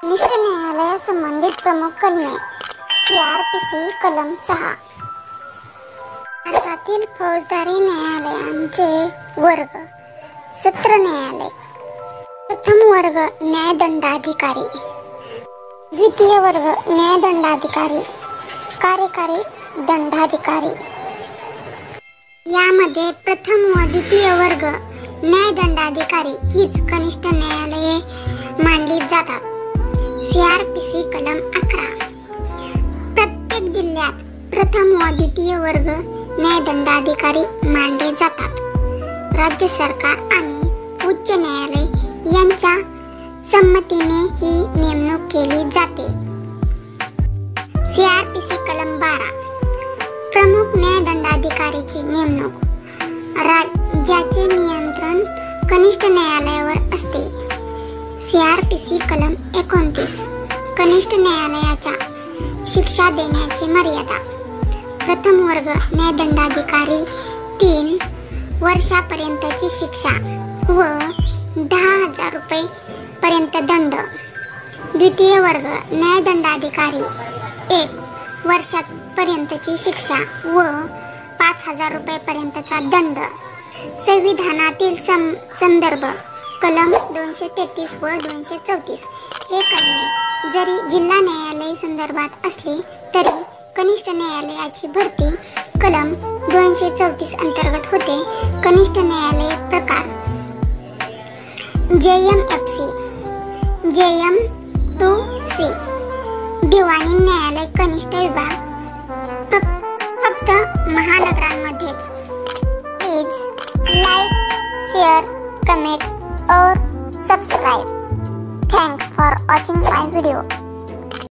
कनिष्ठ न्यायालय संबंधित प्रमुख कलमे CRPC कलम 6. भारतातील फौजदारी न्यायालयांचे वर्ग. सत्र न्यायालय. प्रथम वर्ग न्यायदंडाधिकारी, द्वितीय वर्ग न्यायदंडाधिकारी, कार्यकारी दंडाधिकारी. यामध्ये प्रथम व द्वितीय वर्ग न्यायदंडाधिकारी हीच कनिष्ठ न्यायालये मानली जातात. CRPC कलम 11. प्रत्येक जिल्ह्यात प्रथम व द्वितीय वर्ग न्यायदंडाधिकारी मानले जातात. राज्य सरकार आणि उच्च न्यायालय यांच्या संमतीने ही नेमणूक केली जाते. CRPC कलम 12. प्रमुख न्यायदंडाधिकारीची नेमणूक. राज्याचे नियंत्रण कनिष्ठ न्यायालयावर असते. CRPC कलम 29. कनिष्ठ न्यायालयाच्या शिक्षा देण्याची मर्यादा. प्रथम वर्ग न्यायदंडाधिकारी 3 वर्षापर्यंतची शिक्षा व 10,000 रुपये पर्यंत दंड. द्वितीय वर्ग न्यायदंडाधिकारी 1 वर्षापर्यंतची शिक्षा व 5,000 रुपये दंड. संविधानातील संदर्भ कलम 233 व 234. हे कलमे जरी जिल्हा न्यायालय संदर्भात असले तरी कनिष्ठ न्यायालयाची भरती कलम 234 अंतर्गत होते. कनिष्ठ न्यायालय प्रकार. JMFC, JM2C. दिवाणी न्यायालय कनिष्ठ विभाग फक्त महानगरांमध्येच. प्लीज लाइक, शेअर, कमेंट और subscribe. Thanks for watching my video.